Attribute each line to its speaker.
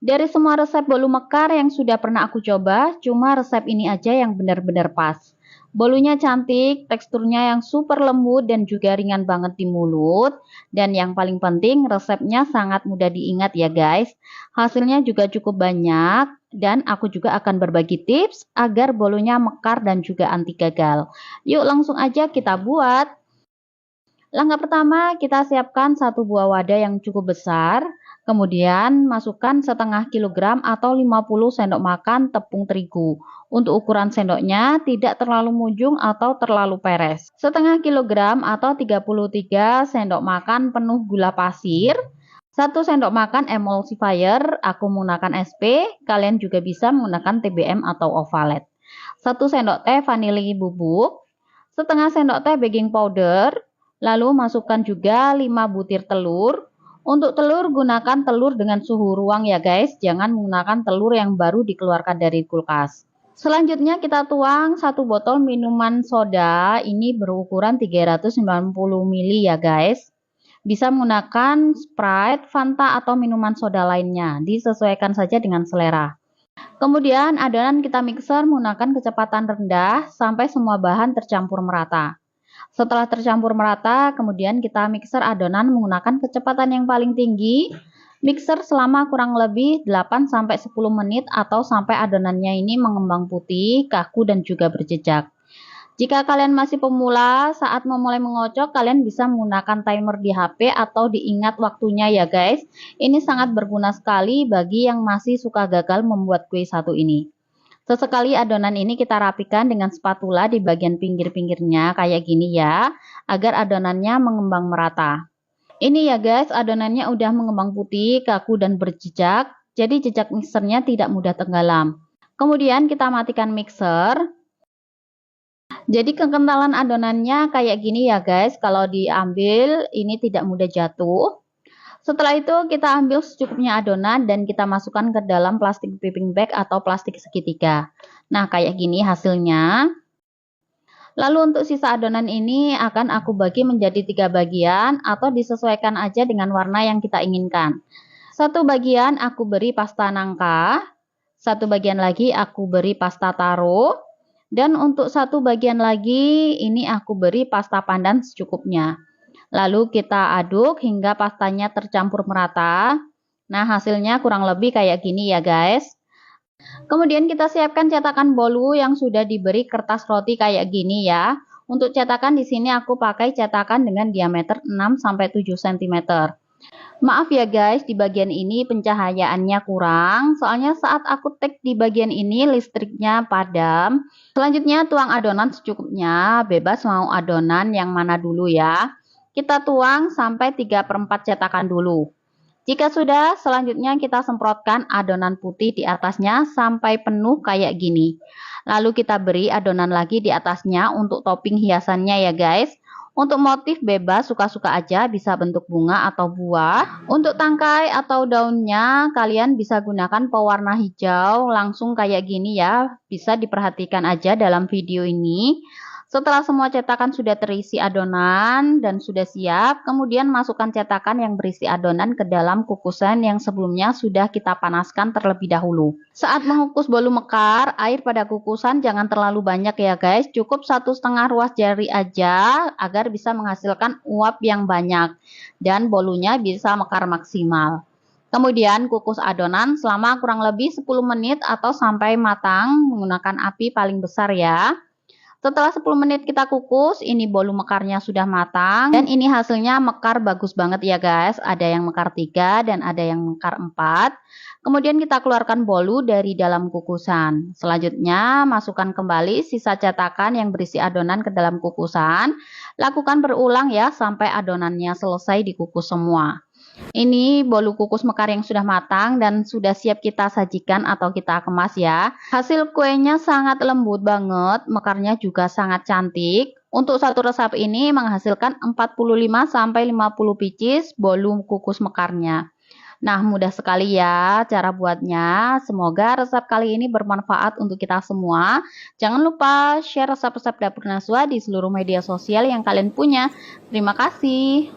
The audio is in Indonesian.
Speaker 1: Dari semua resep bolu mekar yang sudah pernah aku coba, cuma resep ini aja yang benar-benar pas. Bolunya cantik, teksturnya yang super lembut dan juga ringan banget di mulut. Dan yang paling penting, resepnya sangat mudah diingat ya guys. Hasilnya juga cukup banyak dan aku juga akan berbagi tips agar bolunya mekar dan juga anti gagal. Yuk langsung aja kita buat. Langkah pertama, kita siapkan satu buah wadah yang cukup besar. Kemudian masukkan setengah kilogram atau 50 sendok makan tepung terigu. Untuk ukuran sendoknya tidak terlalu munjung atau terlalu peres. Setengah kilogram atau 33 sendok makan penuh gula pasir. 1 sendok makan emulsifier, aku menggunakan SP, kalian juga bisa menggunakan TBM atau Ovalet. 1 sendok teh vanili bubuk, setengah sendok teh baking powder, lalu masukkan juga 5 butir telur. Untuk telur gunakan telur dengan suhu ruang ya guys, jangan menggunakan telur yang baru dikeluarkan dari kulkas. Selanjutnya kita tuang 1 botol minuman soda, ini berukuran 390 ml ya guys. Bisa menggunakan Sprite, Fanta atau minuman soda lainnya, disesuaikan saja dengan selera. Kemudian adonan kita mixer menggunakan kecepatan rendah sampai semua bahan tercampur merata. Setelah tercampur merata, kemudian kita mixer adonan menggunakan kecepatan yang paling tinggi. Mixer selama kurang lebih 8-10 menit atau sampai adonannya ini mengembang putih, kaku dan juga berjejak. Jika kalian masih pemula, saat memulai mengocok, kalian bisa menggunakan timer di HP atau diingat waktunya ya guys. Ini sangat berguna sekali bagi yang masih suka gagal membuat kue satu ini. Sesekali adonan ini kita rapikan dengan spatula di bagian pinggir-pinggirnya kayak gini ya, agar adonannya mengembang merata. Ini ya guys, adonannya udah mengembang putih, kaku dan berjejak, jadi jejak mixernya tidak mudah tenggelam. Kemudian kita matikan mixer. Jadi kekentalan adonannya kayak gini ya guys, kalau diambil ini tidak mudah jatuh. Setelah itu kita ambil secukupnya adonan dan kita masukkan ke dalam plastik piping bag atau plastik segitiga. Nah kayak gini hasilnya. Lalu untuk sisa adonan ini akan aku bagi menjadi 3 bagian atau disesuaikan aja dengan warna yang kita inginkan. Satu bagian aku beri pasta nangka, satu bagian lagi aku beri pasta taro, dan untuk satu bagian lagi ini aku beri pasta pandan secukupnya. Lalu kita aduk hingga pastanya tercampur merata. Nah, hasilnya kurang lebih kayak gini ya guys. Kemudian kita siapkan cetakan bolu yang sudah diberi kertas roti kayak gini ya. Untuk cetakan di sini aku pakai cetakan dengan diameter 6-7 cm. Maaf ya guys, di bagian ini pencahayaannya kurang. Soalnya saat aku tag di bagian ini listriknya padam. Selanjutnya tuang adonan secukupnya. Bebas mau adonan yang mana dulu ya. Kita tuang sampai 3/4 cetakan dulu. Jika sudah, selanjutnya kita semprotkan adonan putih di atasnya sampai penuh kayak gini. Lalu kita beri adonan lagi di atasnya untuk topping hiasannya ya guys. Untuk motif bebas suka-suka aja, bisa bentuk bunga atau buah. Untuk tangkai atau daunnya kalian bisa gunakan pewarna hijau langsung kayak gini ya. Bisa diperhatikan aja dalam video ini. Setelah semua cetakan sudah terisi adonan dan sudah siap, kemudian masukkan cetakan yang berisi adonan ke dalam kukusan yang sebelumnya sudah kita panaskan terlebih dahulu. Saat mengukus bolu mekar, air pada kukusan jangan terlalu banyak ya guys, cukup 1,5 ruas jari aja agar bisa menghasilkan uap yang banyak dan bolunya bisa mekar maksimal. Kemudian kukus adonan selama kurang lebih 10 menit atau sampai matang menggunakan api paling besar ya. Setelah 10 menit kita kukus, ini bolu mekarnya sudah matang. Dan ini hasilnya mekar bagus banget ya guys. Ada yang mekar 3 dan ada yang mekar 4. Kemudian kita keluarkan bolu dari dalam kukusan. Selanjutnya masukkan kembali sisa cetakan yang berisi adonan ke dalam kukusan. Lakukan berulang ya sampai adonannya selesai dikukus semua. Ini bolu kukus mekar yang sudah matang dan sudah siap kita sajikan atau kita kemas ya. Hasil kuenya sangat lembut banget, mekarnya juga sangat cantik. Untuk satu resep ini menghasilkan 45-50 pieces bolu kukus mekarnya. Nah, mudah sekali ya cara buatnya. Semoga resep kali ini bermanfaat untuk kita semua. Jangan lupa share resep-resep dapur Naswa di seluruh media sosial yang kalian punya. Terima kasih.